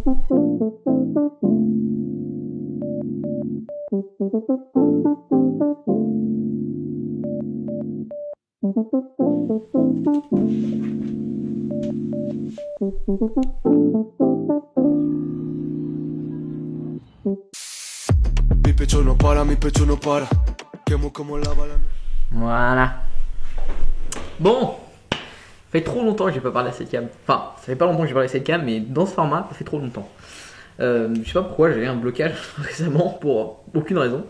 Mi pecho no para, mi pecho no para. Quemo como la bala. Voilà. Bon, ça fait trop longtemps que j'ai pas parlé à cette cam. Enfin, ça fait pas longtemps que j'ai parlé à cette cam, mais dans ce format, ça fait trop longtemps. Je sais pas pourquoi, j'avais un blocage récemment pour aucune raison.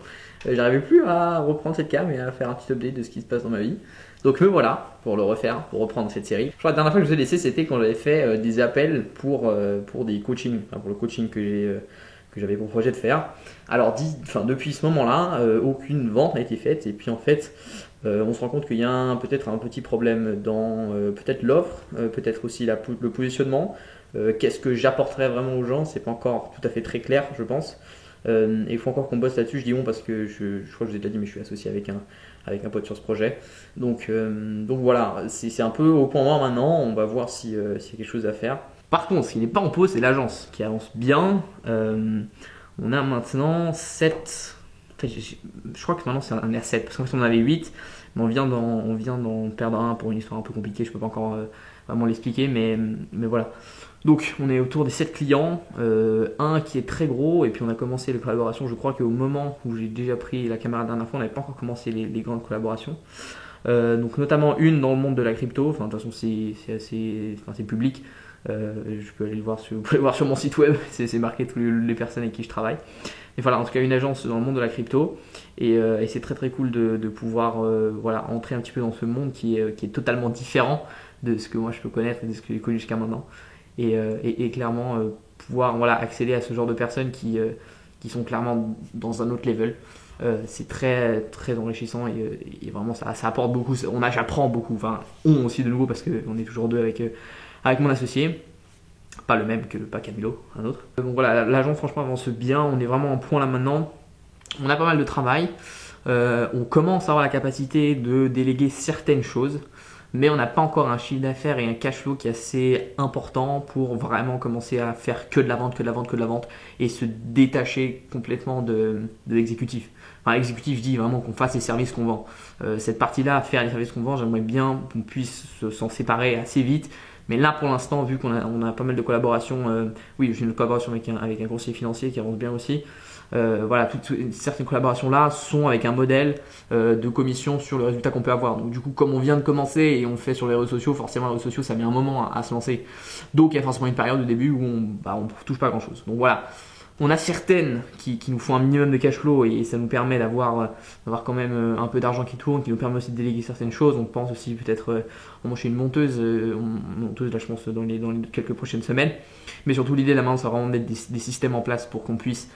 J'arrivais plus à reprendre cette cam et à faire un petit update de ce qui se passe dans ma vie. Donc me voilà pour le refaire, pour reprendre cette série. Je crois que la dernière fois que je vous ai laissé, c'était quand j'avais fait des appels pour des coachings, enfin, pour le coaching que j'avais pour projet de faire. Alors depuis ce moment-là, aucune vente n'a été faite et puis en fait, on se rend compte qu'il y a peut-être un petit problème dans peut-être l'offre, peut-être aussi le positionnement. Qu'est-ce que j'apporterais vraiment aux gens, c'est pas encore tout à fait très clair, je pense. Et il faut encore qu'on bosse là-dessus. Je dis bon parce que je crois que je vous ai déjà dit, mais je suis associé avec un pote sur ce projet. Donc voilà, c'est un peu au point mort maintenant. On va voir s'il y a quelque chose à faire. Par contre, ce qui n'est pas en pause, c'est l'agence qui avance bien. On a maintenant 7. Enfin, je crois que maintenant c'est un R7 parce qu'en fait on en avait 8. Mais on vient d'en perdre un pour une histoire un peu compliquée. Je peux pas encore vraiment l'expliquer, mais voilà. Donc on est autour des 7 clients, un qui est très gros, et puis on a commencé les collaborations. Je crois qu'au moment où j'ai déjà pris la caméra la dernière fois, on n'avait pas encore commencé les grandes collaborations. Donc notamment une dans le monde de la crypto. Enfin, de toute façon c'est public. Je peux aller le voir vous pouvez le voir sur mon site web, c'est marqué toutes les personnes avec qui je travaille. Et voilà, en tout cas une agence dans le monde de la crypto, et c'est très très cool de pouvoir entrer un petit peu dans ce monde qui est totalement différent de ce que moi je peux connaître et de ce que j'ai connu jusqu'à maintenant. Et clairement pouvoir accéder à ce genre de personnes qui sont clairement dans un autre level. C'est très très enrichissant et vraiment ça apporte beaucoup. J'apprends beaucoup. Enfin, on aussi de nouveau parce qu'on est toujours deux avec mon associé. Pas le même pas Camilo, un autre. Donc voilà, l'agence franchement avance bien. On est vraiment en point là maintenant. On a pas mal de travail. On commence à avoir la capacité de déléguer certaines choses. Mais on n'a pas encore un chiffre d'affaires et un cash flow qui est assez important pour vraiment commencer à faire que de la vente et se détacher complètement de l'exécutif. Enfin, l'exécutif, je dis vraiment qu'on fasse les services qu'on vend. Cette partie-là, faire les services qu'on vend, j'aimerais bien qu'on puisse s'en séparer assez vite. Mais là, pour l'instant, vu qu'on a pas mal de collaborations, oui, j'ai une collaboration avec un conseiller financier qui avance bien aussi. Certaines collaborations là sont avec un modèle de commission sur le résultat qu'on peut avoir. Donc du coup, comme on vient de commencer et on le fait sur les réseaux sociaux, forcément les réseaux sociaux ça met un moment à se lancer. Donc il y a forcément une période au début où on touche pas à grand chose. Donc voilà, on a certaines qui nous font un minimum de cash flow et ça nous permet d'avoir quand même un peu d'argent qui tourne, qui nous permet aussi de déléguer certaines choses. On pense aussi peut-être embaucher une monteuse là je pense dans les quelques prochaines semaines. Mais surtout l'idée là maintenant c'est vraiment de mettre des systèmes en place pour qu'on puisse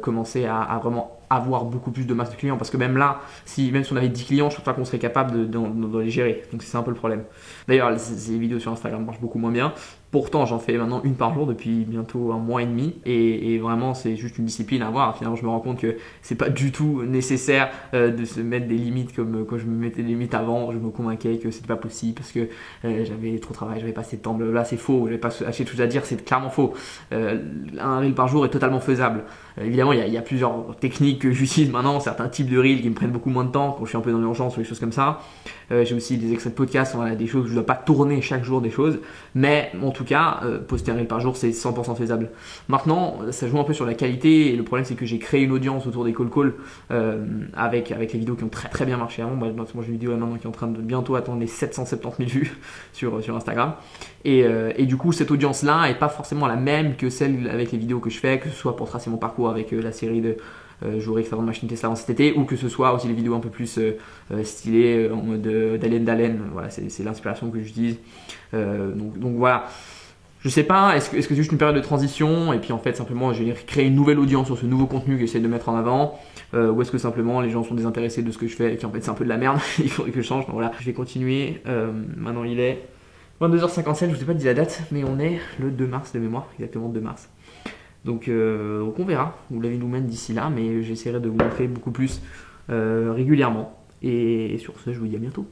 commencer à vraiment avoir beaucoup plus de masse de clients, parce que même là, même si on avait 10 clients, je ne pense pas qu'on serait capable de les gérer. Donc c'est un peu le problème. D'ailleurs, ces vidéos sur Instagram marchent beaucoup moins bien. Pourtant, j'en fais maintenant une par jour depuis bientôt un mois et demi, et vraiment c'est juste une discipline à avoir. Finalement, je me rends compte que c'est pas du tout nécessaire de se mettre des limites comme quand je me mettais des limites avant. Je me convainquais que c'était pas possible parce que j'avais trop de travail, j'avais pas assez de temps. Là, c'est faux. J'avais pas assez de choses à dire. C'est clairement faux. Un reel par jour est totalement faisable. Évidemment, il y a plusieurs techniques que j'utilise maintenant, certains types de reels qui me prennent beaucoup moins de temps quand je suis un peu dans l'urgence ou des choses comme ça. J'ai aussi des extraits de podcasts, des choses où je ne dois pas tourner chaque jour des choses, mais en tout cas, poster un reel par jour, c'est 100% faisable. Maintenant, ça joue un peu sur la qualité, et le problème c'est que j'ai créé une audience autour des call avec les vidéos qui ont très très bien marché avant. Moi j'ai une vidéo maintenant qui est en train de bientôt atteindre les 770 000 vues sur Instagram. Et du coup, cette audience-là n'est pas forcément la même que celle avec les vidéos que je fais, que ce soit pour tracer mon parcours avec la série de Jour avant machine Tesla en cet été, ou que ce soit aussi les vidéos un peu plus stylées en mode d'Allen. Voilà, c'est l'inspiration que j'utilise. Donc voilà. Je sais pas, est-ce que c'est juste une période de transition et puis en fait simplement j'ai créé une nouvelle audience sur ce nouveau contenu que j'essaie de mettre en avant, ou est-ce que simplement les gens sont désintéressés de ce que je fais et puis en fait c'est un peu de la merde, il faudrait que je change. Donc voilà, je vais continuer. Maintenant il est 22h57, je vous ai pas dit la date, mais on est le 2 mars de mémoire, exactement 2 mars. Donc on verra où la vie nous mène d'ici là, mais j'essaierai de vous montrer beaucoup plus régulièrement. Et sur ce, je vous dis à bientôt.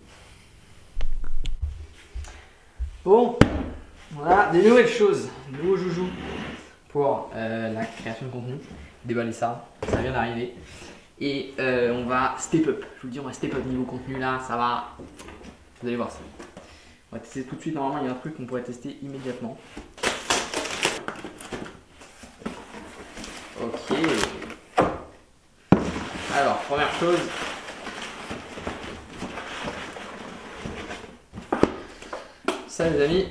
Bon, voilà, des nouvelles choses, nouveaux joujoux pour la création de contenu. Déballer ça vient d'arriver. Et on va step up. Je vous le dis, on va step up niveau contenu là, ça va. Vous allez voir ça. On va tester tout de suite. Normalement, il y a un truc qu'on pourrait tester immédiatement. Ok. Alors, première chose. Ça, les amis,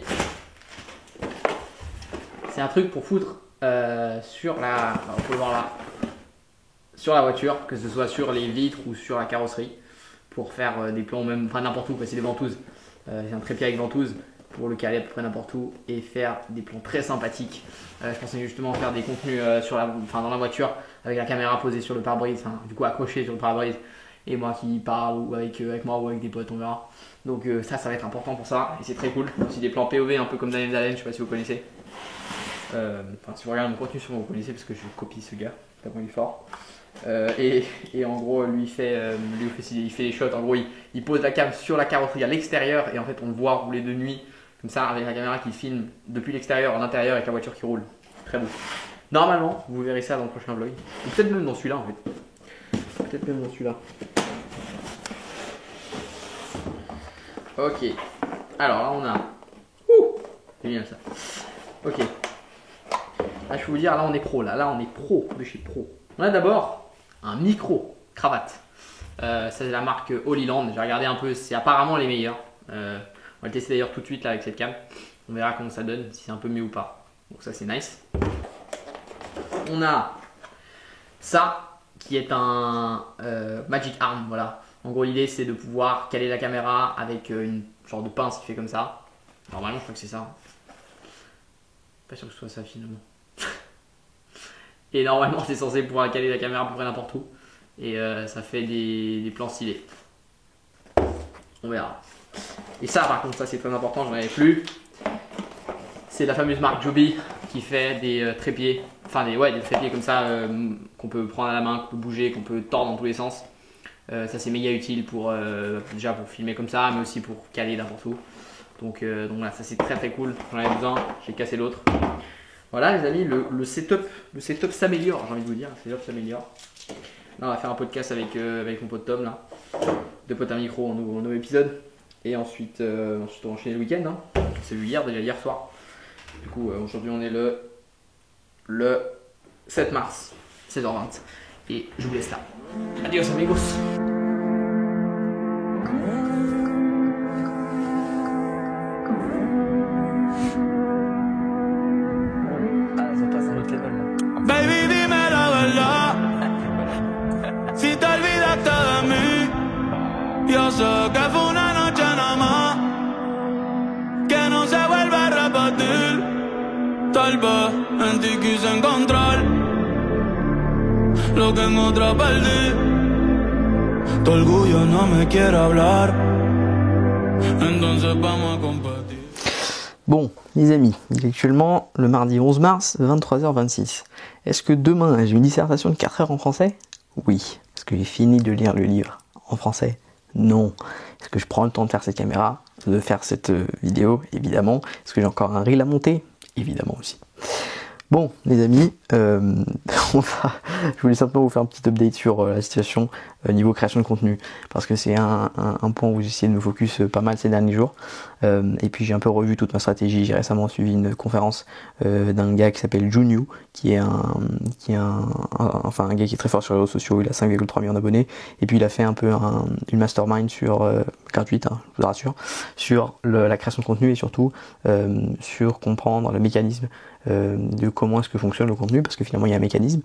c'est un truc pour foutre sur la. Enfin, on peut le voir là. Sur la voiture, que ce soit sur les vitres ou sur la carrosserie, pour faire des plans, même, enfin n'importe où, passer des ventouses. J'ai un trépied avec ventouse pour le caler à peu près n'importe où et faire des plans très sympathiques. Je pensais justement faire des contenus dans la voiture avec la caméra posée sur le pare-brise, du coup accrochée sur le pare-brise et moi qui parle ou avec moi ou avec des potes, on verra. Donc ça va être important pour ça et c'est très cool. Aussi des plans POV un peu comme Daniel Dalen, je sais pas si vous connaissez. Si vous regardez mon contenu, sûrement vous connaissez parce que je copie ce gars, tellement il est fort. Et en gros, il fait les shots. En gros, il pose la cam sur la carrosserie à l'extérieur et en fait, on le voit rouler de nuit comme ça avec la caméra qui filme depuis l'extérieur à l'intérieur avec la voiture qui roule. Très beau. Normalement, vous verrez ça dans le prochain vlog. Ou peut-être même dans celui-là en fait. Peut-être même dans celui-là. Ok. Alors là, on a. C'est bien ça. Ok. Là, je peux vous dire, là, on est pro. Là, on est pro de chez pro. On a d'abord un micro cravate. Ça c'est la marque Holyland. J'ai regardé un peu, c'est apparemment les meilleurs. On va le tester d'ailleurs tout de suite là avec cette cam. On verra comment ça donne, si c'est un peu mieux ou pas. Donc ça c'est nice. On a ça qui est un Magic Arm. Voilà. En gros l'idée c'est de pouvoir caler la caméra avec une genre de pince qui fait comme ça. Normalement je crois que c'est ça. Pas sûr que ce soit ça finalement. Et normalement c'est censé pouvoir caler la caméra à peu près n'importe où. Et ça fait des plans stylés. On verra. Et ça par contre, ça c'est très important, j'en avais plus. C'est la fameuse marque Joby qui fait des trépieds. Enfin des trépieds comme ça qu'on peut prendre à la main, qu'on peut bouger, qu'on peut tordre dans tous les sens. Ça c'est méga utile pour déjà pour filmer comme ça, mais aussi pour caler n'importe où. Donc voilà, ça c'est très très cool. J'en avais besoin, j'ai cassé l'autre. Voilà les amis, le setup s'améliore, j'ai envie de vous dire, le setup s'améliore. Là on va faire un podcast avec mon pote Tom là, deux potes à micro en nouveau épisode. Et ensuite on va enchaîner le week-end, hein. C'est vu hier soir. Du coup aujourd'hui on est le 7 mars, 16h20. Et je vous laisse là. Adios amigos. Baby, dime la verdad. Si te olvidaste de mí, yo sé que fue una noche nada más, que no se vuelve a repetir. Tal vez en ti quise encontrar lo que en otra perdí. Tu orgullo no me quiere hablar, entonces vamos a competir. Bon, les amis, il est actuellement le mardi 11 mars, 23h26. Est-ce que demain, j'ai une dissertation de 4 heures en français? Oui. Est-ce que j'ai fini de lire le livre en français? Non. Est-ce que je prends le temps de faire cette caméra, de faire cette vidéo? Évidemment. Est-ce que j'ai encore un reel à monter? Évidemment aussi. Bon, les amis, je voulais simplement vous faire un petit update sur la situation niveau création de contenu, parce que c'est un point où j'ai essayé de me focus pas mal ces derniers jours, et puis j'ai un peu revu toute ma stratégie. J'ai récemment suivi une conférence d'un gars qui s'appelle Junyu, qui est un gars qui est très fort sur les réseaux sociaux. Il a 5,3 millions d'abonnés, et puis il a fait un peu une mastermind gratuite, hein, je vous rassure, sur la création de contenu et surtout sur comprendre le mécanisme de comment est-ce que fonctionne le contenu, parce que finalement il y a un mécanisme.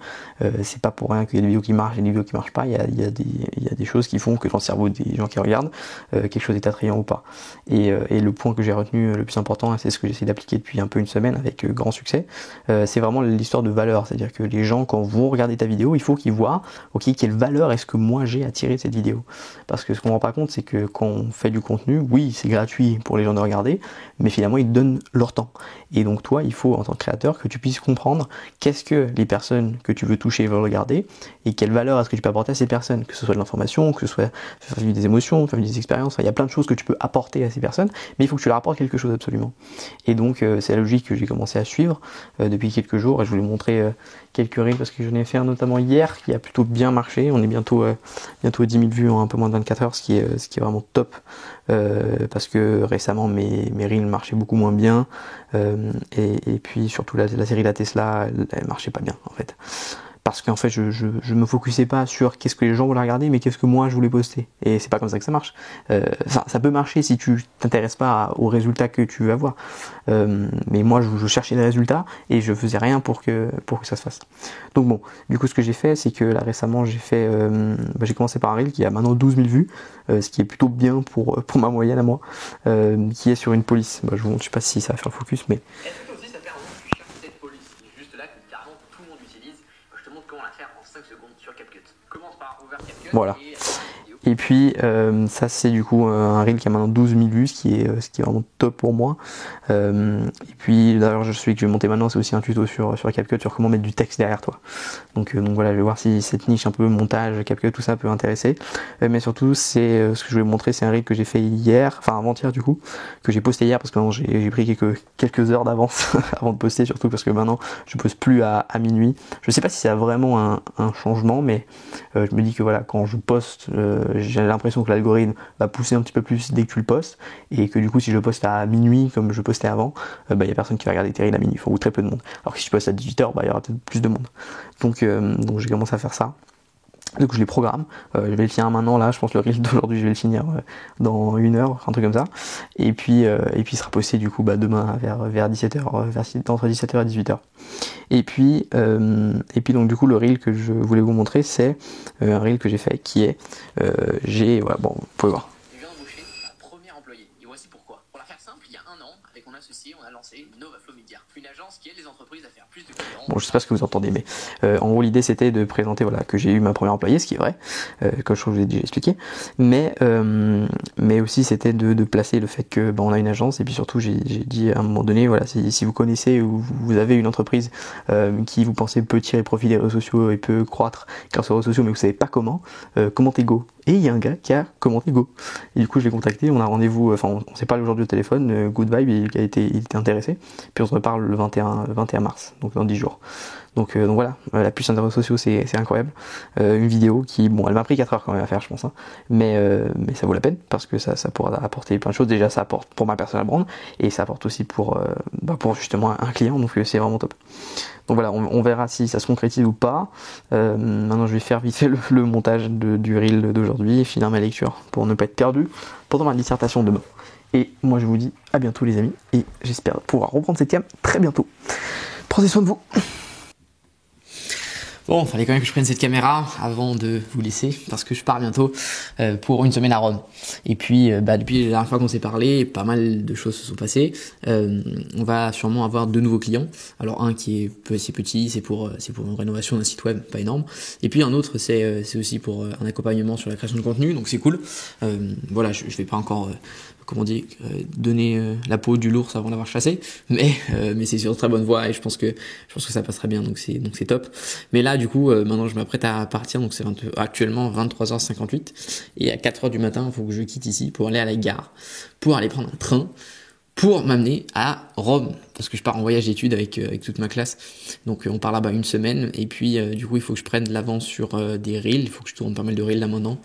C'est pas pour rien qu'il y a des vidéos qui marchent et des vidéos qui marchent pas. Il y a des choses qui font que dans le cerveau des gens qui regardent, quelque chose est attrayant ou pas. Et le point que j'ai retenu le plus important, et c'est ce que j'essaie d'appliquer depuis un peu une semaine avec grand succès, c'est vraiment l'histoire de valeur. C'est-à-dire que les gens, quand vont regarder ta vidéo, il faut qu'ils voient, ok, quelle valeur est-ce que moi j'ai à tirer de cette vidéo. Parce que ce qu'on ne rend pas compte, c'est que quand on fait du contenu, oui, c'est gratuit pour les gens de regarder, mais finalement ils donnent leur temps. Et donc toi, il faut en tant que créateur que tu puisses comprendre qu'est-ce que les personnes que tu veux toucher veulent regarder et quelle valeur est-ce que tu peux apporter à ces personnes, que que ce soit de l'information, que ce soit faire vivre des émotions, faire vivre des expériences, enfin, il y a plein de choses que tu peux apporter à ces personnes, mais il faut que tu leur apportes quelque chose absolument. Et donc c'est la logique que j'ai commencé à suivre depuis quelques jours, et je voulais montrer quelques reels parce que j'en ai fait un notamment hier qui a plutôt bien marché. On est bientôt à 10 000 vues en un peu moins de 24 heures, ce qui est vraiment top, parce que récemment mes reels marchaient beaucoup moins bien, et puis surtout la série La Tesla, elle marchait pas bien en fait. Parce qu'en fait, je me focusais pas sur qu'est-ce que les gens voulaient regarder, mais qu'est-ce que moi je voulais poster. Et c'est pas comme ça que ça marche. Ça peut marcher si tu t'intéresses pas aux résultats que tu veux avoir. Mais moi, je cherchais des résultats et je faisais rien pour que ça se fasse. Donc bon, du coup, ce que j'ai fait, c'est que là récemment, j'ai commencé par un reel qui a maintenant 12 000 vues, ce qui est plutôt bien pour ma moyenne à moi, qui est sur une police. Je vous montre, je sais pas si ça va faire le focus, mais voilà. Et puis ça c'est du coup un reel qui a maintenant 12 000 vues, ce qui est vraiment top pour moi. Et puis d'ailleurs celui que je vais monter maintenant, c'est aussi un tuto sur CapCut, sur comment mettre du texte derrière toi. Donc voilà, je vais voir si cette niche un peu montage, CapCut, tout ça peut intéresser. Mais surtout c'est ce que je vais vous montrer, c'est un reel que j'ai fait hier, enfin avant-hier du coup, que j'ai posté hier parce que j'ai pris quelques heures d'avance avant de poster, surtout parce que maintenant je poste plus à minuit. Je sais pas si ça a vraiment un changement, mais je me dis que voilà, quand je poste, j'ai l'impression que l'algorithme va pousser un petit peu plus dès que tu le postes, et que du coup si je poste à minuit comme je postais avant, y a personne qui va regarder tes reels à minuit, ou très peu de monde. Alors que si je poste à 18h, il y aura peut-être plus de monde. Donc j'ai commencé à faire ça. Du coup je les programme, je vais le finir maintenant là, je pense que le reel d'aujourd'hui je vais le finir dans 1 heure, un truc comme ça, et puis il sera posté du coup demain vers 17h, entre 17h et 18h. Et puis donc du coup le reel que je voulais vous montrer, c'est un reel que j'ai fait qui est, vous pouvez voir. Je viens d'embaucher ma première employée, et voici pourquoi. Pour la faire simple, il y a 1 an, avec mon associé, on a lancé Novaflow Media, une agence qui aide les entreprises à faire plus de clients. Bon, je sais pas ce que vous entendez, mais en gros l'idée c'était de présenter que j'ai eu ma première employée, ce qui est vrai, comme je vous l'ai déjà expliqué, mais aussi c'était de placer le fait que on a une agence, et puis surtout j'ai dit à un moment donné, voilà, si vous connaissez ou vous avez une entreprise qui vous pensez peut tirer profit des réseaux sociaux et peut croître grâce aux réseaux sociaux, mais vous savez pas comment, commentez Go. Et il y a un gars qui a commenté Go. Et du coup, je l'ai contacté, on a rendez-vous, on s'est parlé aujourd'hui au téléphone, Good Vibe, il était intéressé. Puis on se reparle le 21 mars, donc dans 10 jours. Donc voilà, la puissance des réseaux sociaux, c'est incroyable. Une vidéo qui, elle m'a pris 4 heures quand même à faire, je pense, hein. Mais ça vaut la peine, parce que ça pourra apporter plein de choses. Déjà, ça apporte pour ma personal brand, et ça apporte aussi pour justement un client, donc c'est vraiment top. Donc voilà, on verra si ça se concrétise ou pas. Maintenant, je vais faire vite fait le montage du reel d'aujourd'hui et finir ma lecture pour ne pas être perdu pendant ma dissertation demain. Et moi, je vous dis à bientôt les amis, et j'espère pouvoir reprendre cette cam très bientôt. Prenez soin de vous. Bon, fallait quand même que je prenne cette caméra avant de vous laisser, parce que je pars bientôt pour une semaine à Rome. Et puis, depuis la dernière fois qu'on s'est parlé, pas mal de choses se sont passées. On va sûrement avoir 2 nouveaux clients. Alors un qui est assez petit, c'est pour une rénovation d'un site web, pas énorme. Et puis un autre, c'est aussi pour un accompagnement sur la création de contenu, donc c'est cool. Voilà, je vais pas encore donner la peau du l'ours avant l'avoir chassé, mais c'est sur très bonne voie, et je pense que ça passerait bien, donc c'est top. Mais là du coup maintenant je m'apprête à partir, donc c'est actuellement 23h58, et à 4h du matin il faut que je quitte ici pour aller à la gare, pour aller prendre un train pour m'amener à Rome, parce que je pars en voyage d'études avec toute ma classe. Donc on part là-bas 1 semaine, et puis du coup il faut que je prenne de l'avance sur des reels, il faut que je tourne pas mal de reels là maintenant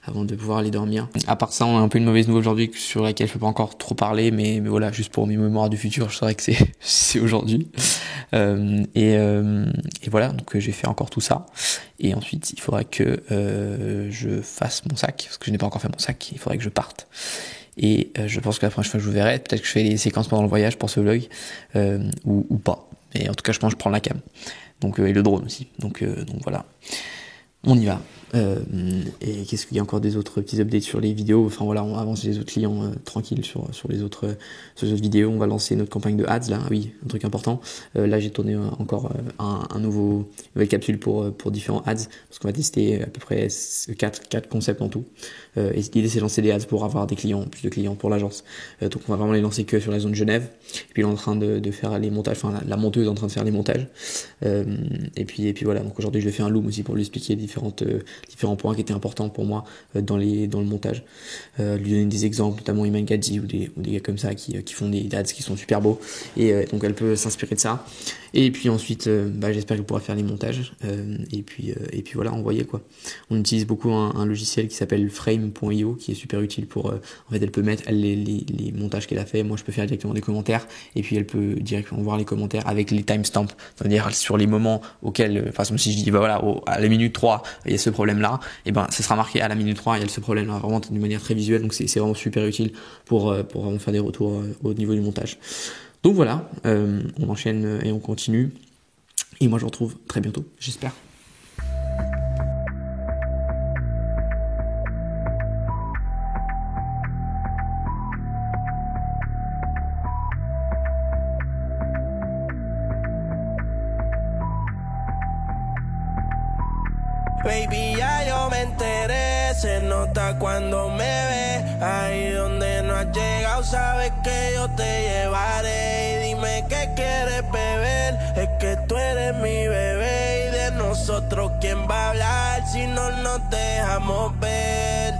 avant de pouvoir aller dormir. À part ça, on a un peu une mauvaise nouvelle aujourd'hui sur laquelle je peux pas encore trop parler, mais voilà, juste pour mes mémoires du futur, je saurais que c'est aujourd'hui. Et voilà, donc j'ai fait encore tout ça, et ensuite il faudra que je fasse mon sac, parce que je n'ai pas encore fait mon sac, il faudrait que je parte. Et je pense que la prochaine fois que je vous verrai, peut-être que je fais les séquences pendant le voyage pour ce vlog, ou pas. Mais en tout cas, je pense que je prends la cam. Donc, et le drone aussi. Donc voilà. On y va. Et qu'est-ce qu'il y a encore des autres petits updates sur les vidéos? Enfin voilà, on avance les autres clients tranquilles sur les autres vidéos. On va lancer notre campagne de ads là. Ah oui, un truc important. Là j'ai tourné encore une nouvelle capsule pour différents ads, parce qu'on va tester à peu près 4 concepts en tout. Et l'idée c'est de lancer des ads pour avoir plus de clients pour l'agence. Donc on va vraiment les lancer que sur la zone Genève. Et puis il est en train de faire les montages, enfin la monteuse est en train de faire les montages. Et puis voilà, donc aujourd'hui je vais faire un loom aussi pour lui expliquer les différentes différents points qui étaient importants pour moi dans le montage. Lui donner des exemples, notamment Iman Gadzi ou des gars comme ça qui font des ads qui sont super beaux. Et donc elle peut s'inspirer de ça. Et puis ensuite, j'espère qu'elle pourra faire les montages. Et puis voilà, envoyer quoi. On utilise beaucoup un logiciel qui s'appelle frame.io qui est super utile pour... en fait, elle peut mettre les montages qu'elle a fait. Moi, je peux faire directement des commentaires. Et puis, elle peut directement voir les commentaires avec les timestamps. C'est-à-dire sur les moments auxquels... Enfin, si je dis, à la minute 3, il y a ce problème-là. Et ce sera marqué à la minute 3, il y a ce problème-là. Vraiment d'une manière très visuelle. Donc, c'est vraiment super utile pour vraiment faire des retours au niveau du montage. Donc voilà, on enchaîne et on continue. Et moi, je vous retrouve très bientôt, j'espère. Baby, ya yo me enteré, se nota cuando me ves. Ahí donde no has llegado, sabes que yo te llevaré. Y dime qué quieres beber, es que tú eres mi bebé. Y de nosotros, ¿quién va a hablar si no nos dejamos ver?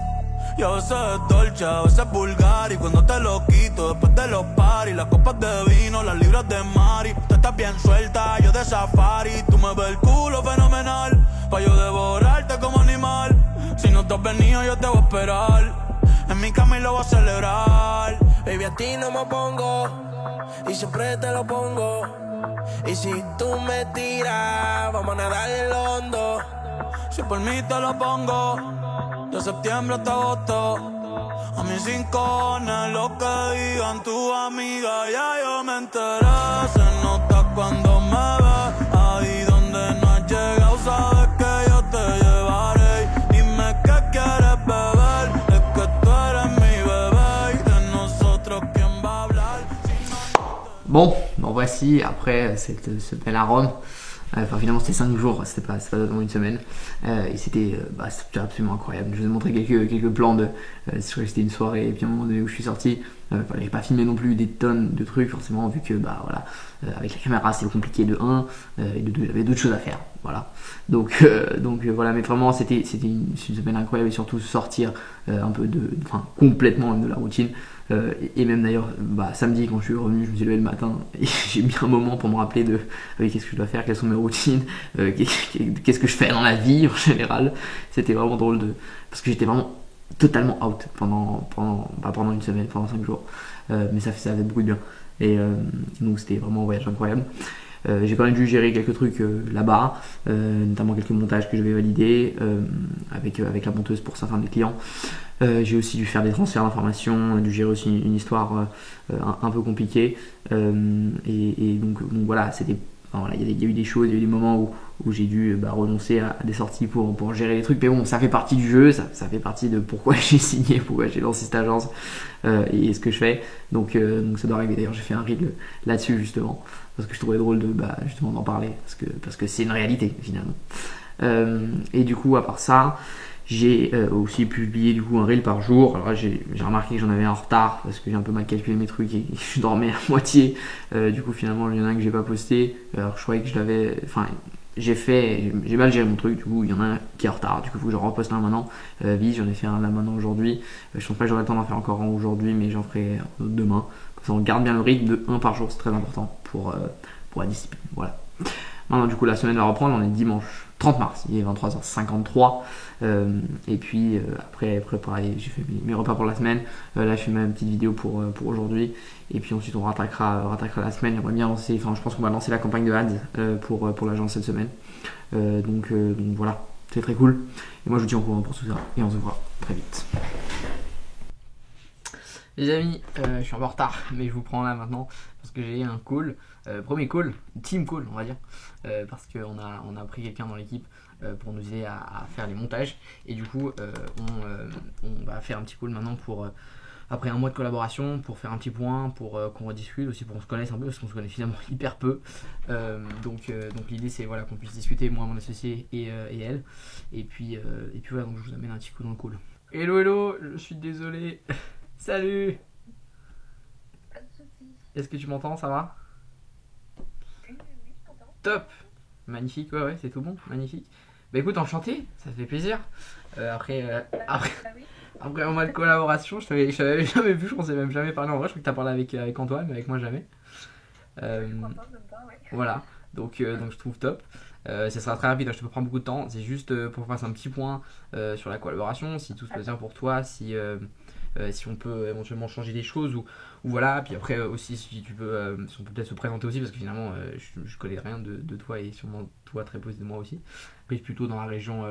Yo sé dolce, a veces vulgar. Y cuando te lo quito, después de los paris, las copas de vino, las libras de Mari. Tú estás bien suelta, yo de safari. Tú me ves el culo fenomenal, pa' yo devorarte como animal. Si no te has venido, yo te voy a esperar. En mi cama y lo voy a celebrar. Baby, a ti no me pongo, y siempre te lo pongo. Y si tú me tiras, vamos a nadar en el hondo. Si por mí te lo pongo, de septiembre hasta agosto. A mis rincones, lo que digan tus amigas, ya yo me enteré. Se nota cuando me ves, ahí donde no has llegado, sabes que yo te llevaré. Dime qué quieres beber, es que tú eres mi bebé. Y de nosotros, ¿quién va a hablar? Bon, voici, après cette semaine à Rome. Enfin, finalement, c'était 5 jours, c'était pas totalement une semaine. Et c'était absolument incroyable. Je vous ai montré quelques plans de. Je crois que c'était une soirée, et puis à un moment donné où je suis sorti, j'ai pas filmé non plus des tonnes de trucs, forcément, vu que, avec la caméra, c'est compliqué de 1, et de 2, j'avais d'autres choses à faire. Voilà. Donc voilà, mais vraiment, c'était une semaine incroyable, et surtout sortir un peu complètement même de la routine. Et même d'ailleurs, samedi, quand je suis revenu, je me suis levé le matin et j'ai mis un moment pour me rappeler de qu'est-ce que je dois faire, quelles sont mes routines, qu'est-ce que je fais dans la vie en général. C'était vraiment drôle parce que j'étais vraiment totalement out pendant une semaine, pendant 5 jours. Mais ça faisait beaucoup de bien. Et donc c'était vraiment un voyage incroyable. J'ai quand même dû gérer quelques trucs là-bas, notamment quelques montages que j'avais validés avec la monteuse pour certains des clients. J'ai aussi dû faire des transferts d'informations, dû gérer aussi une histoire un peu compliquée. Et donc voilà, il y a eu des choses, il y a eu des moments où j'ai dû renoncer à des sorties pour gérer les trucs. Mais bon, ça fait partie du jeu, ça fait partie de pourquoi j'ai signé, pourquoi j'ai lancé cette agence et ce que je fais. Donc ça doit arriver. D'ailleurs, j'ai fait un reel là-dessus justement, parce que je trouvais drôle justement d'en parler, parce que c'est une réalité finalement. Et du coup, à part ça, j'ai aussi publié du coup un reel par jour. Alors là, j'ai remarqué que j'en avais un en retard parce que j'ai un peu mal calculé mes trucs et je dormais à moitié. Du coup, finalement, il y en a un que j'ai pas posté. Alors, je croyais que je l'avais. Enfin, j'ai mal géré mon truc. Du coup, il y en a un qui est en retard. Du coup, il faut que je reposte un maintenant. Vite, j'en ai fait un là maintenant aujourd'hui. Je pense pas que j'aurai le temps d'en faire encore un aujourd'hui, mais j'en ferai un autre demain. Comme ça, on garde bien le rythme de 1 par jour. C'est très important pour la discipline. Voilà. Maintenant, du coup, la semaine va reprendre. On est dimanche 30 mars, il est 23h53. Et puis après pareil, j'ai fait mes repas pour la semaine. Là, je fais ma petite vidéo pour aujourd'hui. Et puis ensuite, on rattaquera la semaine. J'aimerais bien lancer, je pense qu'on va lancer la campagne de ads pour l'agence cette semaine. Donc voilà, c'est très cool. Et moi, je vous tiens au courant pour tout ça. Et on se voit très vite. Les amis, je suis un peu en retard, mais je vous prends là maintenant parce que j'ai un call, premier call, team call on va dire, parce qu'on a pris quelqu'un dans l'équipe pour nous aider à faire les montages. Et du coup, on va faire un petit call maintenant pour, après un mois de collaboration, pour faire un petit point, pour qu'on rediscute aussi, pour qu'on se connaisse un peu, parce qu'on se connaît finalement hyper peu. Donc l'idée c'est voilà, qu'on puisse discuter, moi, mon associé et elle. Et puis voilà, donc je vous amène un petit coup dans le call. Hello, je suis désolé. Salut. Est-ce que tu m'entends, ça va? Oui, je t'entends. Top. Magnifique, ouais, c'est tout bon, magnifique. Bah écoute, enchanté, ça fait plaisir. Après un mois de collaboration, je t'avais jamais vu, je pensais même jamais parlé en vrai. Je crois que t'as parlé avec Antoine, mais avec moi jamais. Voilà, donc je trouve top. Ça sera très rapide, je te peux prendre beaucoup de temps. C'est juste pour faire un petit point sur la collaboration, si tout se passe bien pour toi, si on peut éventuellement changer des choses ou voilà. Puis après aussi si on peut peut-être se présenter aussi parce que finalement je connais rien de toi et sûrement toi très peu de moi aussi. Après plutôt dans la région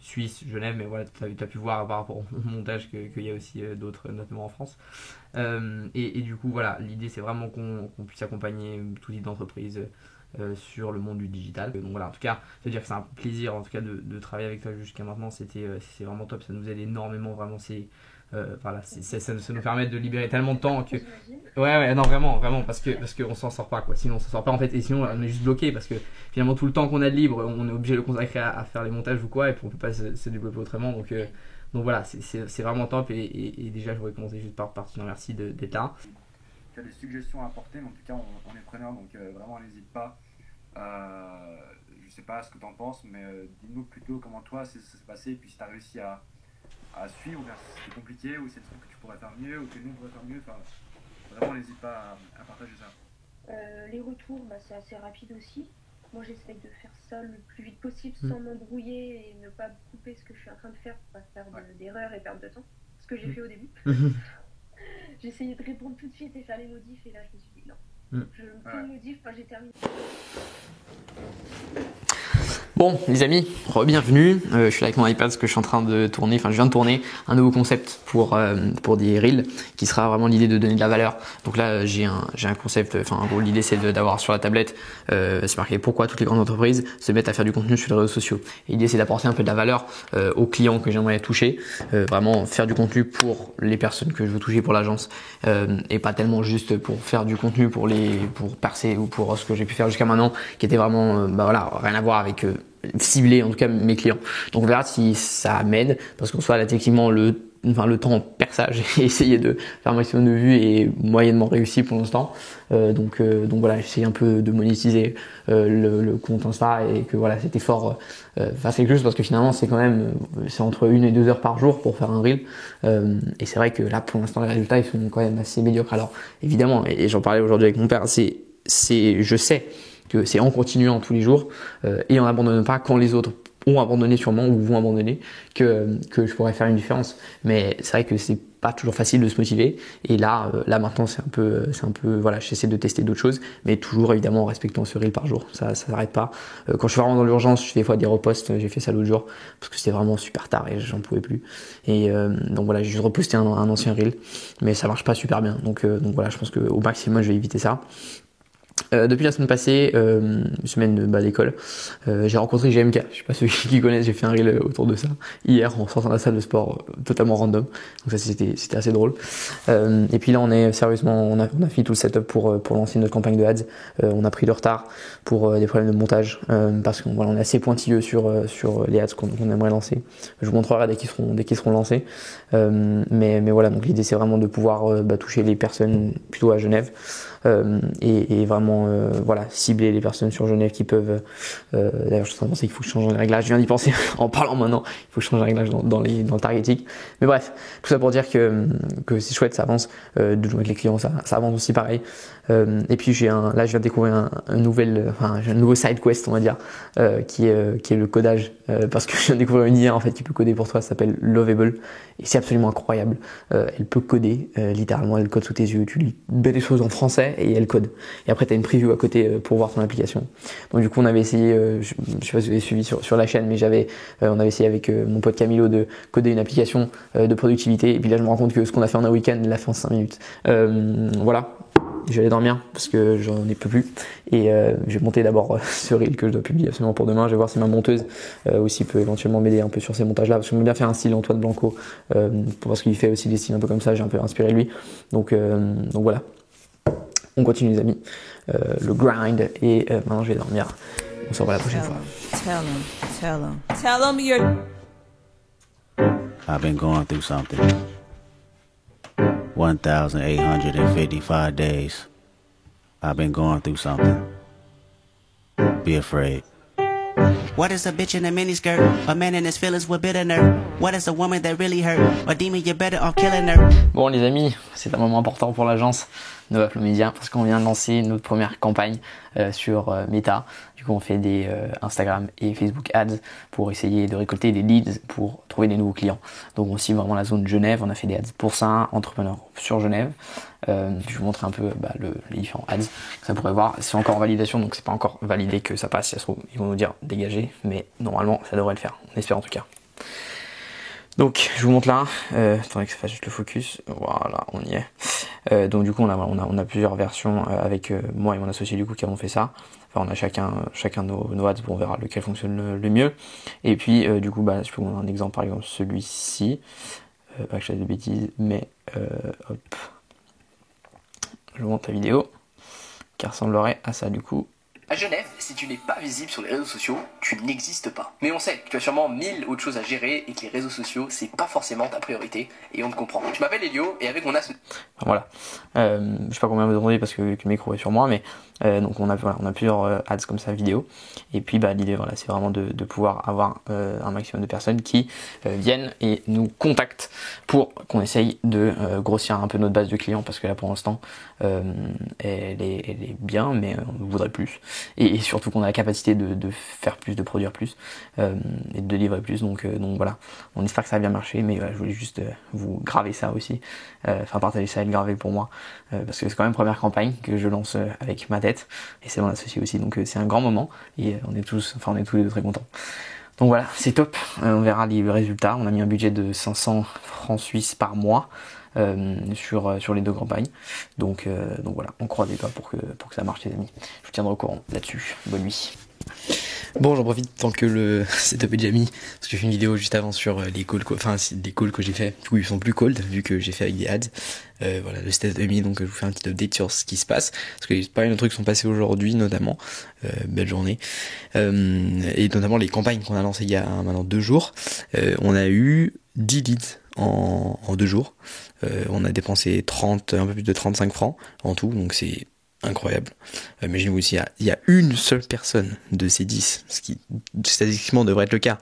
Suisse, Genève, mais voilà, tu as pu voir par rapport au montage qu'il y a aussi d'autres, notamment en France. Et du coup, voilà, l'idée c'est vraiment qu'on puisse accompagner tout type d'entreprise sur le monde du digital. Donc voilà, en tout cas, je veux dire que c'est un plaisir en tout cas de travailler avec toi jusqu'à maintenant. C'est vraiment top, ça nous aide énormément, vraiment. Voilà, ça nous permet de libérer tellement de temps que ouais non vraiment parce que on s'en sort pas quoi, sinon on s'en sort pas en fait, et sinon on est juste bloqué parce que finalement tout le temps qu'on a de libre on est obligé de le consacrer à faire les montages ou quoi, et puis on peut pas se développer autrement, donc voilà, c'est vraiment top, et déjà je voudrais commencer juste par te dire merci d'être là. Tu as des suggestions à apporter, mais en tout cas on est preneur, donc vraiment n'hésite pas. Je sais pas ce que tu en penses, mais dis-nous plutôt comment toi ça s'est passé, et puis si tu as réussi à suivre, ou bien si c'était compliqué, ou si c'est des trucs que tu pourrais faire mieux, ou que nous on pourrait faire mieux. Enfin, vraiment n'hésite pas à partager ça. Les retours, c'est assez rapide aussi. Moi j'essaye de faire ça le plus vite possible sans m'embrouiller et ne pas couper ce que je suis en train de faire pour pas faire d'erreurs et perdre de temps. Ce que j'ai fait au début. J'ai essayé de répondre tout de suite et faire les modifs, et là je me suis dit non. Je fais une modif quand j'ai terminé. Bon les amis, re-bienvenue, je suis là avec mon iPad parce que je suis en train de tourner, enfin je viens de tourner un nouveau concept pour des reels qui sera vraiment l'idée de donner de la valeur. Donc là j'ai un concept, enfin en gros l'idée c'est d'avoir sur la tablette, c'est marqué pourquoi toutes les grandes entreprises se mettent à faire du contenu sur les réseaux sociaux. Et l'idée c'est d'apporter un peu de la valeur aux clients que j'aimerais toucher, vraiment faire du contenu pour les personnes que je veux toucher pour l'agence, et pas tellement juste pour faire du contenu pour percer ou pour ce que j'ai pu faire jusqu'à maintenant qui était vraiment rien à voir avec cibler en tout cas mes clients. Donc on verra si ça m'aide, parce qu'en soit là techniquement le temps en perçage et essayer de faire un maximum de vues est moyennement réussi pour l'instant. Donc voilà, j'essaie un peu de monétiser le compte Insta, et que voilà cet effort fasse quelque chose, parce que finalement c'est entre 1 et 2 heures par jour pour faire un reel, et c'est vrai que là pour l'instant les résultats ils sont quand même assez médiocres. Alors évidemment, et j'en parlais aujourd'hui avec mon père, je sais que c'est en continuant tous les jours et en abandonnant pas quand les autres ont abandonné sûrement ou vont abandonner que je pourrais faire une différence. Mais c'est vrai que c'est pas toujours facile de se motiver, et là maintenant c'est un peu voilà, j'essaie de tester d'autres choses, mais toujours évidemment en respectant ce reel par jour, ça s'arrête pas. Quand je suis vraiment dans l'urgence, je fais des fois des reposts, j'ai fait ça l'autre jour parce que c'était vraiment super tard et j'en pouvais plus, et donc voilà, j'ai juste reposté un ancien reel, mais ça marche pas super bien, donc voilà, je pense qu'au maximum je vais éviter ça. Depuis la semaine passée, semaine d'école, j'ai rencontré GMK. Je sais pas ceux qui connaissent, j'ai fait un reel autour de ça hier en sortant de la salle de sport, totalement random. Donc ça c'était assez drôle. Et puis là on a fini tout le setup pour lancer notre campagne de ads. On a pris de retard pour des problèmes de montage, parce qu'on est assez pointilleux sur les ads qu'on aimerait lancer. Je vous montrerai dès qu'ils seront lancés. Mais voilà, donc l'idée c'est vraiment de pouvoir toucher les personnes plutôt à Genève. Et vraiment cibler les personnes sur Genève qui peuvent d'ailleurs je suis en train de penser qu'il faut que je change les réglages, je viens d'y penser en parlant maintenant, il faut que je change les réglages dans le targeting, mais bref, tout ça pour dire que c'est chouette, ça avance, de jouer avec les clients, ça avance aussi pareil. Et puis je viens de découvrir un nouveau side quest, on va dire, qui est le codage, parce que je viens de découvrir une IA en fait qui peut coder pour toi, ça s'appelle Lovable, et c'est absolument incroyable. Elle peut coder, littéralement elle code sous tes yeux, tu lui mets des choses en français et elle code, et après tu as une preview à côté pour voir ton application. Donc du coup on avait essayé, je sais pas si vous avez suivi sur la chaîne, mais on avait essayé avec mon pote Camilo de coder une application de productivité, et puis là je me rends compte que ce qu'on a fait en un week-end, il l'a fait en 5 minutes. Voilà, je vais aller dormir parce que j'en ai peu plus, et je vais monter d'abord ce reel que je dois publier absolument pour demain. Je vais voir si ma monteuse aussi peut éventuellement m'aider un peu sur ces montages là, parce que j'aime bien faire un style Antoine Blanco, parce qu'il fait aussi des styles un peu comme ça, j'ai un peu inspiré de lui, donc voilà, on continue les amis, le grind, et maintenant je vais dormir. On se revoit la prochaine fois. Tell him you're... I've been going through something. 1,855 days. I've been going through something. Be afraid. What is a bitch in a miniskirt? A man in his feelings with bitterness. What is a woman that really hurt? A demon, you're better off killing her. Bon les amis, c'est un moment important pour l'agence Nova Flow Media parce qu'on vient de lancer notre première campagne sur Meta. Du coup on fait des Instagram et Facebook Ads pour essayer de récolter des leads pour trouver des nouveaux clients. Donc on cible vraiment la zone Genève, on a fait des ads pour ça, entrepreneurs sur Genève. Je vous montre un peu les différents ads que ça pourrait voir. C'est encore en validation donc c'est pas encore validé que ça passe. Si ça se trouve ils vont nous dire dégager, mais normalement ça devrait le faire, on espère en tout cas. Donc je vous montre là, attendez que ça fasse juste le focus, voilà on y est. Donc du coup on a plusieurs versions avec moi et mon associé du coup qui avons fait ça. Enfin on a chacun nos ads, on verra lequel fonctionne le mieux. Et puis du coup je peux vous donner un exemple, par exemple celui-ci, pas que je fasse de bêtises, mais hop, je vous montre la vidéo qui ressemblerait à ça du coup. À Genève, si tu n'es pas visible sur les réseaux sociaux, tu n'existes pas. Mais on sait que tu as sûrement 1000 autres choses à gérer et que les réseaux sociaux, c'est pas forcément ta priorité et on te comprend. Je m'appelle Elio et avec mon associé. Enfin, voilà. Je sais pas combien vous demandez parce que le micro est sur moi, mais donc on a plusieurs ads comme ça vidéo. Et puis l'idée c'est vraiment de pouvoir avoir un maximum de personnes qui viennent et nous contactent pour qu'on essaye de grossir un peu notre base de clients parce que là pour l'instant elle est bien mais on voudrait plus. Et surtout qu'on a la capacité de faire plus, de produire plus et de livrer plus. Donc voilà, on espère que ça va bien marcher, mais je voulais juste vous graver ça aussi, partager ça et le graver pour moi, parce que c'est quand même une première campagne que je lance avec ma tête et c'est mon associé aussi, donc c'est un grand moment et on est tous les deux très contents. Donc voilà, c'est top, on verra les résultats. On a mis un budget de 500 francs suisses par mois sur les deux campagnes. Donc voilà, on croise les doigts pour que ça marche les amis. Je vous tiendrai au courant là-dessus. Bonne nuit. Bon, j'en profite tant que le setup est déjà mis, parce que j'ai fait une vidéo juste avant sur les calls, des calls que j'ai fait. Du coup, ils sont plus cold, vu que j'ai fait avec des ads. Voilà, le setup est mis, donc je vous fais un petit update sur ce qui se passe, parce que pas mal de trucs sont passés aujourd'hui, notamment. Belle journée. Et notamment les campagnes qu'on a lancées il y a maintenant 2 jours. On a eu 10 leads en 2 jours. On a dépensé un peu plus de 35 francs en tout, donc c'est incroyable. Imaginez-vous aussi, il y a une seule personne de ces 10, ce qui statistiquement devrait être le cas,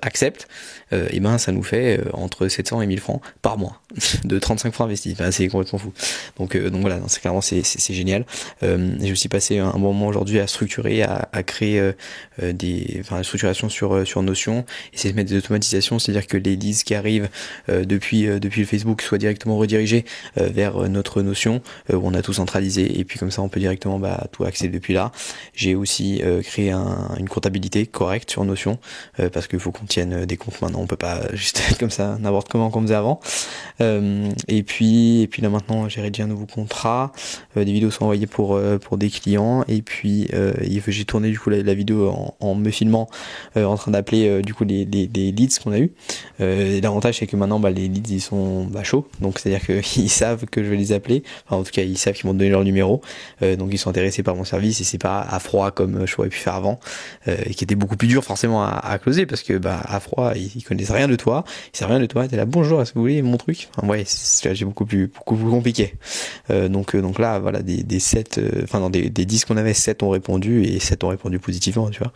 accepte, et ça nous fait entre 700 et 1000 francs par mois de 35 francs investis. C'est complètement fou. Donc voilà, c'est clairement c'est génial. J'ai aussi passé un bon moment aujourd'hui à structurer, à créer la structuration sur Notion, essayer de mettre des automatisations, c'est-à-dire que les leads qui arrivent depuis le Facebook soient directement redirigés vers notre Notion où on a tout centralisé, et puis comme ça on peut directement tout accéder depuis là. J'ai aussi créé une comptabilité correcte sur Notion parce qu'il faut qu'on tienne des comptes maintenant, on peut pas juste être comme ça n'importe comment comme on faisait avant. Et puis là maintenant j'ai rédigé un nouveau contrat, des vidéos sont envoyées pour des clients, et puis j'ai tourné du coup la vidéo en me filmant en train d'appeler du coup les leads qu'on a eu. L'avantage c'est que maintenant les leads ils sont chauds, donc c'est à dire qu'ils savent que je vais les appeler, en tout cas ils savent qu'ils m'ont donné leur numéro, donc ils sont intéressés par mon service, et c'est pas à froid comme je pourrais pu faire avant, qui était beaucoup plus dur forcément à closer, parce que à froid ils connaissent rien de toi, ils savent rien de toi, t'es là bonjour, est-ce que vous voulez mon truc, j'ai beaucoup plus compliqué. Donc là voilà, des 10 qu'on avait, 7 ont répondu, et 7 ont répondu positivement, tu vois.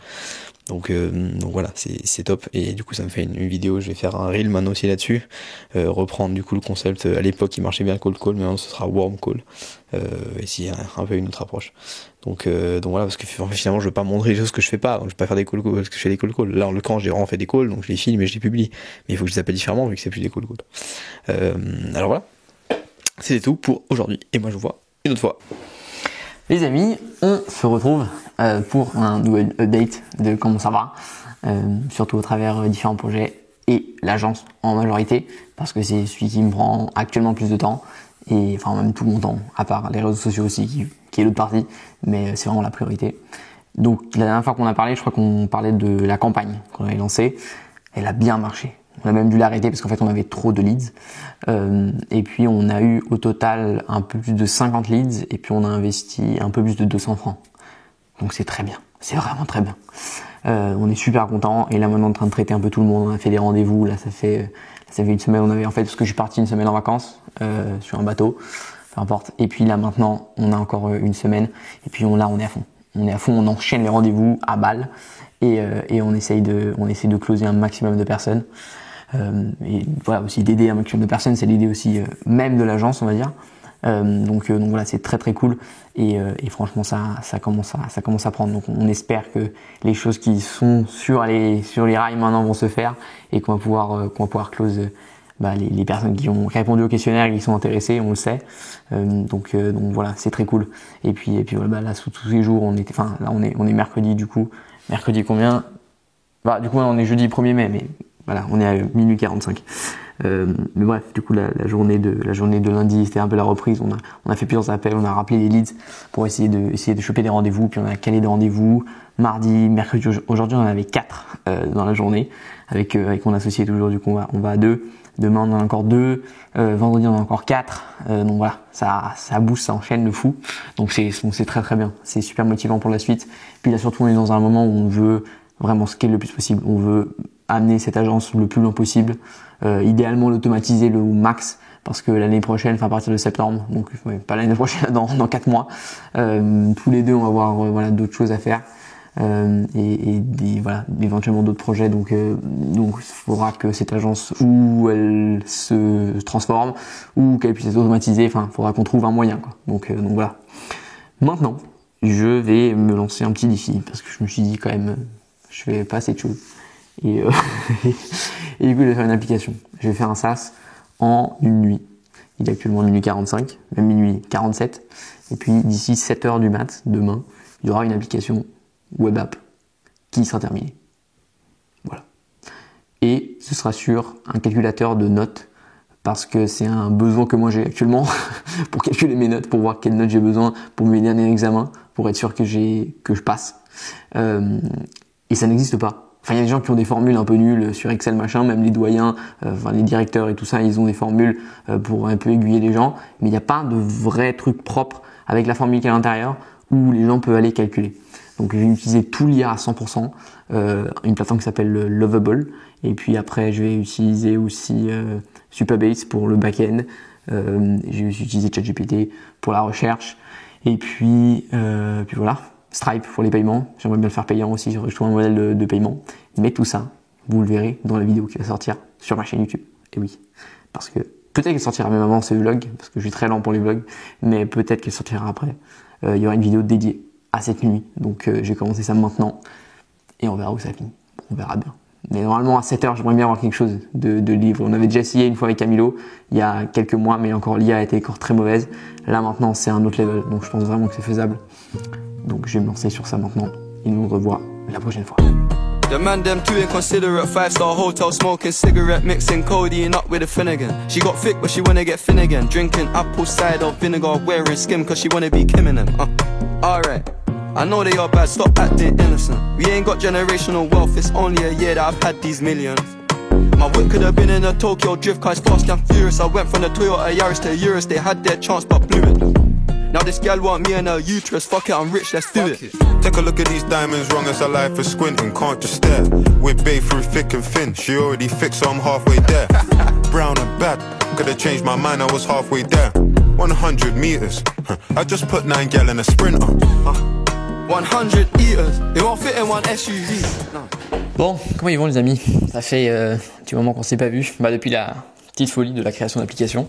Donc voilà, c'est top, et du coup ça me fait une vidéo, je vais faire un reel maintenant aussi là-dessus, reprendre du coup le concept. À l'époque il marchait bien cold call, mais maintenant ce sera warm call, essayer un peu une autre approche. Donc voilà, parce que finalement je veux pas montrer les choses que je fais pas, donc je vais pas faire des cold calls parce que je fais des cold calls. Là en l'occurrence j'ai vraiment fait des calls, donc je les filme et je les publie, mais il faut que je les appelle différemment vu que c'est plus des cold calls. Alors voilà, c'était tout pour aujourd'hui, et moi je vous vois une autre fois. Les amis, on se retrouve pour un nouvel update de comment ça va, surtout au travers différents projets et l'agence en majorité, parce que c'est celui qui me prend actuellement le plus de temps, et même tout mon temps, à part les réseaux sociaux aussi qui est l'autre partie, mais c'est vraiment la priorité. Donc la dernière fois qu'on a parlé, je crois qu'on parlait de la campagne qu'on avait lancée, elle a bien marché. On a même dû l'arrêter parce qu'en fait on avait trop de leads, et puis on a eu au total un peu plus de 50 leads, et puis on a investi un peu plus de 200 francs. Donc c'est très bien, c'est vraiment très bien. On est super content, et là maintenant on est en train de traiter un peu tout le monde. On a fait des rendez-vous, là ça fait une semaine, parce que je suis parti une semaine en vacances sur un bateau, peu importe. Et puis là maintenant on a encore une semaine, et puis on est à fond. on est à fond, on enchaîne les rendez-vous à balle et on essaye de closer un maximum de personnes. Et voilà, aussi d'aider un maximum de personnes, c'est l'idée aussi même de l'agence, on va dire. Donc voilà, c'est très très cool et franchement ça commence à prendre. Donc on espère que les choses qui sont sur les rails maintenant vont se faire et qu'on va pouvoir close les personnes qui ont répondu au questionnaire et qui sont intéressées, on le sait. Donc voilà, c'est très cool. Et puis voilà, là sous tous ces jours, on est mercredi du coup. Mercredi combien? Du coup on est jeudi 1er mai, mais voilà, on est à minuit 45. Mais bref, du coup la journée de lundi, c'était un peu la reprise. On a fait plusieurs appels, on a rappelé les leads pour essayer de choper des rendez-vous, puis on a calé des rendez-vous mardi, mercredi. Aujourd'hui on en avait 4 dans la journée avec mon associé toujours. Du coup on va à 2. Demain on en a encore 2, vendredi on en a encore 4. Donc voilà, ça booste, ça enchaîne de fou. Donc c'est très très bien, c'est super motivant pour la suite. Puis là surtout on est dans un moment où on veut vraiment scaler le plus possible. On veut amener cette agence le plus loin possible, idéalement l'automatiser le max, parce que l'année prochaine, à partir de septembre, donc pas l'année prochaine, dans 4 mois, tous les deux on va avoir d'autres choses à faire éventuellement d'autres projets. Donc il faudra que cette agence ou elle se transforme ou qu'elle puisse être automatisée. Enfin, il faudra qu'on trouve un moyen, quoi. Donc voilà. Maintenant, je vais me lancer un petit défi parce que je me suis dit quand même, je fais pas assez de choses. Et du coup, je vais faire une application. Je vais faire un SaaS en une nuit. Il est actuellement minuit 45, même minuit 47. Et puis, d'ici 7h du mat, demain, il y aura une application web app qui sera terminée. Voilà. Et ce sera sur un calculateur de notes parce que c'est un besoin que moi j'ai actuellement pour calculer mes notes, pour voir quelles notes j'ai besoin pour mes derniers examens, pour être sûr que je passe. Et ça n'existe pas. Enfin, il y a des gens qui ont des formules un peu nulles sur Excel machin, même les doyens, les directeurs et tout ça, ils ont des formules pour un peu aiguiller les gens, mais il n'y a pas de vrai truc propre avec la formule qui est à l'intérieur où les gens peuvent aller calculer. Donc je vais utiliser tout l'IA à 100%, une plateforme qui s'appelle Lovable, et puis après je vais utiliser aussi Supabase pour le back-end, je vais utiliser ChatGPT pour la recherche, et puis voilà. Stripe pour les paiements, j'aimerais bien le faire payant aussi, je trouve un modèle de paiement. Mais tout ça, vous le verrez dans la vidéo qui va sortir sur ma chaîne YouTube. Et oui, parce que peut-être qu'elle sortira même avant ce vlog, parce que je suis très lent pour les vlogs, mais peut-être qu'elle sortira après. Il y aura une vidéo dédiée à cette nuit, donc j'ai commencé ça maintenant, et on verra où ça finit. On verra bien. Mais normalement à 7h, j'aimerais bien avoir quelque chose de libre. On avait déjà essayé une fois avec Camilo, il y a quelques mois, mais encore l'IA a été encore très mauvaise. Là maintenant, c'est un autre level, donc je pense vraiment que c'est faisable. Donc je vais me lancer sur ça maintenant et nous on revoit la prochaine fois. The man them too inconsiderate, 5-star hotel smoking cigarette, mixing codeine up with a Finnegan. She got thick but she wanna get thin again, drinking apple cider vinegar, wearing skim cause she wanna be Kim and them. Alright, I know they are bad, stop acting innocent. We ain't got generational wealth, it's only a year that I've had these millions. My whip could have been in a Tokyo drift car it's fast and furious. I went from the Toyota Yaris to Urus, they had their chance but blew it. Now this gal want me and her uterus, fuck it, I'm rich, let's do it. Take a look at these diamonds, wrong as her life is squinting, can't just stare. With bae through thick and thin, she already fixed so I'm halfway there. Brown and bad, could've changed my mind, I was halfway there. 100 meters, I just put 9 gal in a sprinter. 100 eaters, they won't fit in one SUV. No. Bon, comment ils vont les amis? Ça fait un petit moment qu'on s'est pas vu, depuis la petite folie de la création d'application.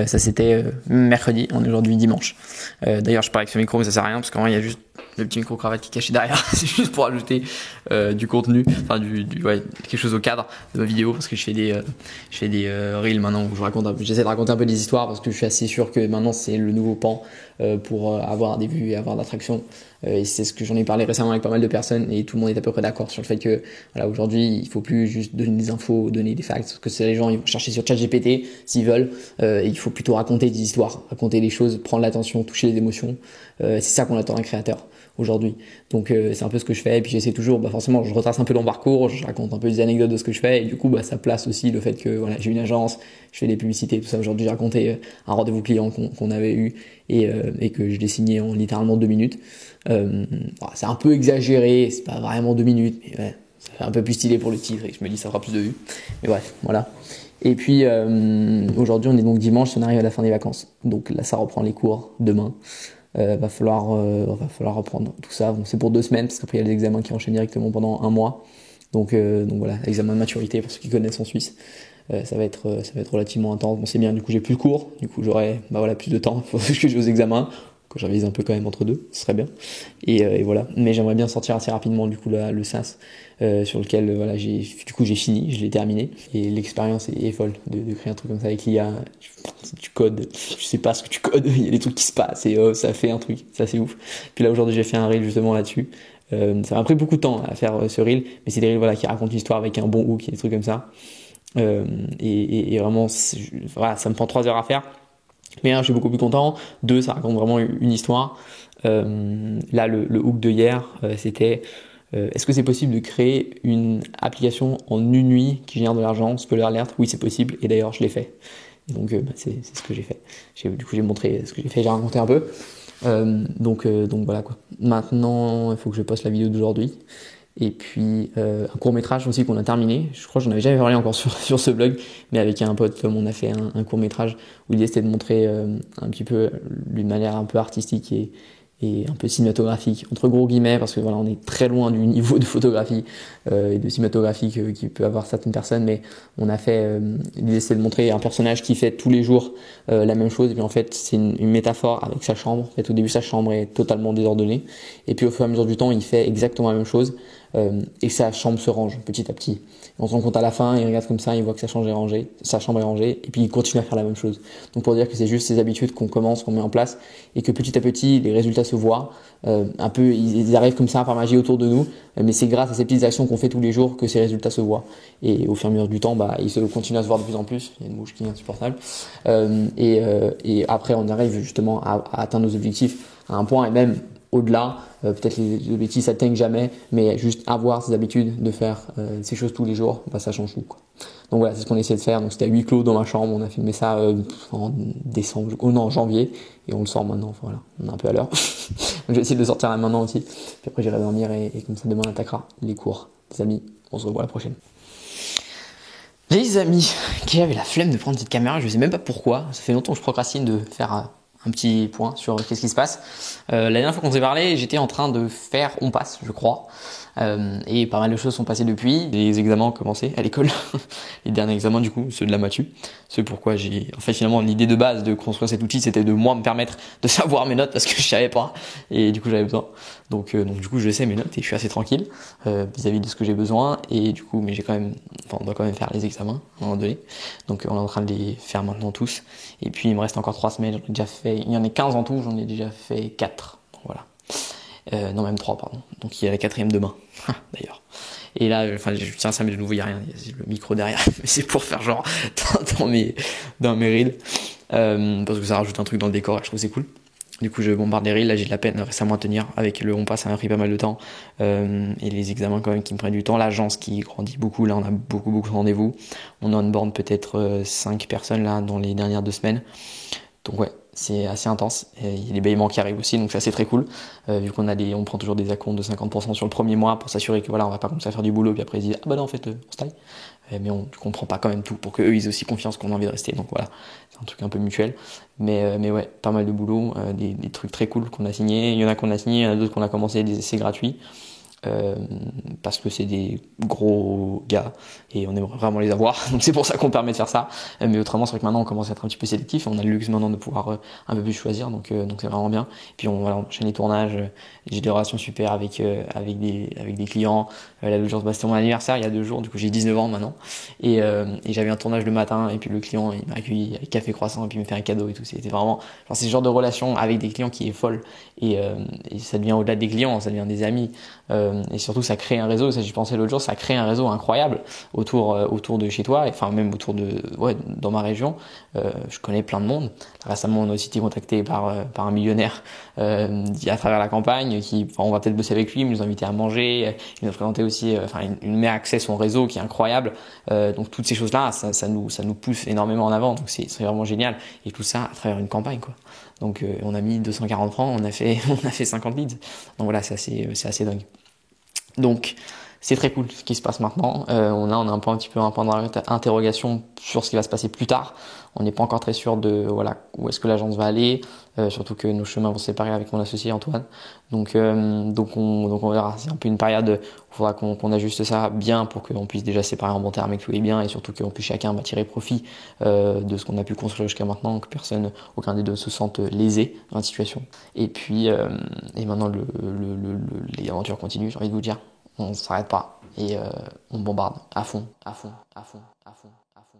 Ça c'était mercredi, on est aujourd'hui dimanche. D'ailleurs je parle avec ce micro mais ça sert à rien parce qu'en vrai il y a juste le petit micro cravate qui est caché derrière. C'est juste pour ajouter du contenu, enfin quelque chose au cadre de ma vidéo parce que je fais des reels maintenant où j'essaie de raconter un peu des histoires parce que je suis assez sûr que maintenant c'est le nouveau pan pour avoir des vues et avoir de l'attraction. Et c'est ce que j'en ai parlé récemment avec pas mal de personnes et tout le monde est à peu près d'accord sur le fait que voilà, aujourd'hui il faut plus juste donner des infos, donner des facts, parce que c'est les gens ils vont chercher sur ChatGPT s'ils veulent, et il faut plutôt raconter des histoires, raconter les choses, prendre l'attention, toucher les émotions. C'est ça qu'on attend d'un créateur aujourd'hui. Donc c'est un peu ce que je fais et puis j'essaie toujours, forcément je retrace un peu mon parcours, je raconte un peu des anecdotes de ce que je fais et du coup ça place aussi le fait que voilà, j'ai une agence, je fais des publicités, tout ça. Aujourd'hui j'ai raconté un rendez-vous client qu'on avait eu et que je l'ai signé en littéralement 2 minutes. C'est un peu exagéré, c'est pas vraiment 2 minutes, mais ouais, ça fait un peu plus stylé pour le titre et je me dis ça fera plus de vues. Mais bref, voilà. Et puis aujourd'hui on est donc dimanche, on arrive à la fin des vacances. Donc là ça reprend les cours demain. va falloir reprendre tout ça. Bon, c'est pour 2 semaines, parce qu'après il y a les examens qui enchaînent directement pendant 1 mois. Donc voilà, examen de maturité pour ceux qui connaissent en Suisse. Ça va être relativement intense. Bon, c'est bien, du coup j'ai plus de cours, du coup j'aurai plus de temps pour que je joue aux examens, que je révise un peu quand même entre deux, ce serait bien. Et voilà, mais j'aimerais bien sortir assez rapidement du coup le SAS, sur lequel voilà, j'ai fini, je l'ai terminé. Et l'expérience est folle de créer un truc comme ça avec l'IA. Tu codes, je sais pas ce que tu codes, il y a des trucs qui se passent et ça fait un truc, ça c'est ouf. Puis là aujourd'hui j'ai fait un reel justement là-dessus. Ça m'a pris beaucoup de temps à faire ce reel, mais c'est des reels voilà, qui racontent l'histoire avec un bon hook et des trucs comme ça. Et vraiment, voilà, ça me prend 3 heures à faire. Mais je suis beaucoup plus content. 2, ça raconte vraiment une histoire. Là, le hook de hier, c'était est-ce que c'est possible de créer une application en une nuit qui génère de l'argent? Spoiler alert, oui, c'est possible. Et d'ailleurs, je l'ai fait. Et donc, c'est ce que j'ai fait. Du coup, j'ai montré ce que j'ai fait, j'ai raconté un peu. Donc voilà quoi. Maintenant, il faut que je poste la vidéo d'aujourd'hui. Et puis un court-métrage aussi qu'on a terminé. Je crois que j'en avais jamais parlé encore sur ce blog, mais avec un pote, on a fait un court-métrage où l'idée c'était de montrer un petit peu d'une manière un peu artistique et un peu cinématographique, entre gros guillemets, parce que voilà, on est très loin du niveau de photographie et de cinématographie qui peut avoir certaines personnes, mais on a fait, l'idée c'est de montrer un personnage qui fait tous les jours la même chose, et puis en fait c'est une métaphore avec sa chambre. En fait, au début sa chambre est totalement désordonnée, et puis au fur et à mesure du temps il fait exactement la même chose, et sa chambre se range petit à petit. On se rend compte à la fin, il regarde comme ça, il voit que sa chambre est rangée, et puis il continue à faire la même chose. Donc pour dire que c'est juste ces habitudes qu'on met en place, et que petit à petit les résultats se voient, un peu ils arrivent comme ça par magie autour de nous, mais c'est grâce à ces petites actions qu'on fait tous les jours que ces résultats se voient. Et au fur et à mesure du temps, ils continuent à se voir de plus en plus. Il y a une mouche qui est insupportable. Et après on arrive justement à atteindre nos objectifs à un point, et même au-delà, peut-être les objectifs s'atteignent jamais, mais juste avoir ces habitudes de faire ces choses tous les jours, ça change tout, quoi. Donc voilà, c'est ce qu'on essaie de faire. Donc c'était à huis clos dans ma chambre, on a filmé ça en janvier, et on le sort maintenant. Voilà, on est un peu à l'heure. Donc je vais essayer de le sortir là maintenant aussi, puis après j'irai dormir, et comme ça demain on attaquera les cours. Les amis, on se revoit la prochaine. Les amis, qui avait la flemme de prendre cette caméra, je sais même pas pourquoi, ça fait longtemps que je procrastine de faire un petit point sur qu'est-ce qui se passe. La dernière fois qu'on s'est parlé, j'étais en train de faire On Passe, je crois. Et pas mal de choses sont passées depuis. Les examens ont commencé à l'école. Les derniers examens, du coup, ceux de la matu. C'est pourquoi finalement, l'idée de base de construire cet outil, c'était de moi me permettre de savoir mes notes, parce que je savais pas. Et du coup, j'avais besoin. Donc du coup, je sais mes notes et je suis assez tranquille vis-à-vis de ce que j'ai besoin. Et du coup, mais on doit quand même faire les examens à un moment donné. Donc on est en train de les faire maintenant tous. Et puis il me reste encore 3 semaines. J'en ai déjà fait, il y en a 15 en tout, j'en ai déjà fait 4. Donc, voilà. Non, même 3, pardon. Donc il y a la 4e demain, d'ailleurs. Et là, je tiens ça, mais de nouveau, il n'y a rien. Il y a le micro derrière. Mais c'est pour faire genre dans mes reels. Parce que ça rajoute un truc dans le décor et je trouve que c'est cool. Du coup, je bombarde les reels. Là, j'ai de la peine récemment à tenir. Avec le On Passe, ça m'a pris pas mal de temps. Et les examens, quand même, qui me prennent du temps. L'agence qui grandit beaucoup. Là, on a beaucoup de rendez-vous. On onboard peut-être 5 personnes là dans les dernières 2 semaines. Donc ouais, c'est assez intense. Et il y a des paiements qui arrivent aussi, donc ça c'est très cool. Vu qu'on on prend toujours des acomptes de 50% sur le premier mois pour s'assurer que voilà, on va pas commencer à faire du boulot puis après ils disent ah bah non en fait on se taille. Mais on comprend pas quand même tout pour qu'eux ils aient aussi confiance qu'on a envie de rester. Donc voilà, c'est un truc un peu mutuel. Mais ouais, pas mal de boulot, des trucs très cool qu'on a signés. Il y en a qu'on a signé, il y en a d'autres qu'on a commencé des essais gratuits. Parce que c'est des gros gars et on aimerait vraiment les avoir, donc c'est pour ça qu'on permet de faire ça. Mais autrement, c'est vrai que maintenant on commence à être un petit peu sélectif, on a le luxe maintenant de pouvoir un peu plus choisir, donc c'est vraiment bien. Puis on enchaîne les tournages, j'ai des relations super avec des clients. Là, l'autre jour, c'était mon anniversaire il y a 2 jours, du coup j'ai 19 ans maintenant, et j'avais un tournage le matin, et puis le client il m'a accueilli avec café croissant et puis il me fait un cadeau et tout. C'était vraiment, c'est ce genre de relation avec des clients qui est folle, et ça devient au-delà des clients, ça devient des amis. Et surtout ça crée un réseau, ça j'y pensais l'autre jour, ça crée un réseau incroyable autour de chez toi, enfin même autour dans ma région. Je connais plein de monde. Récemment on a aussi été contacté par un millionnaire à travers la campagne on va peut-être bosser avec lui, il nous a invités à manger, il nous a présenté aussi, il nous met accès à son réseau qui est incroyable. Donc toutes ces choses là, ça nous pousse énormément en avant, donc c'est vraiment génial, et tout ça à travers une campagne quoi. Donc on a mis 240 francs, on a fait 50 leads. Donc voilà, c'est assez dingue. Donc c'est très cool ce qui se passe maintenant. On a un petit peu un point d'interrogation sur ce qui va se passer plus tard. On n'est pas encore très sûr de où est-ce que l'agence va aller, surtout que nos chemins vont se séparer avec mon associé Antoine. Donc on verra. C'est un peu une période où il faudra qu'on ajuste ça bien pour qu'on puisse déjà se séparer en bon terme et que tout est bien, et surtout qu'on puisse chacun tirer profit de ce qu'on a pu construire jusqu'à maintenant, que aucun des deux se sente lésé dans la situation. Et puis et maintenant les aventures continuent, j'ai envie de vous dire. On ne s'arrête pas et on bombarde à fond, à fond, à fond, à fond, à fond.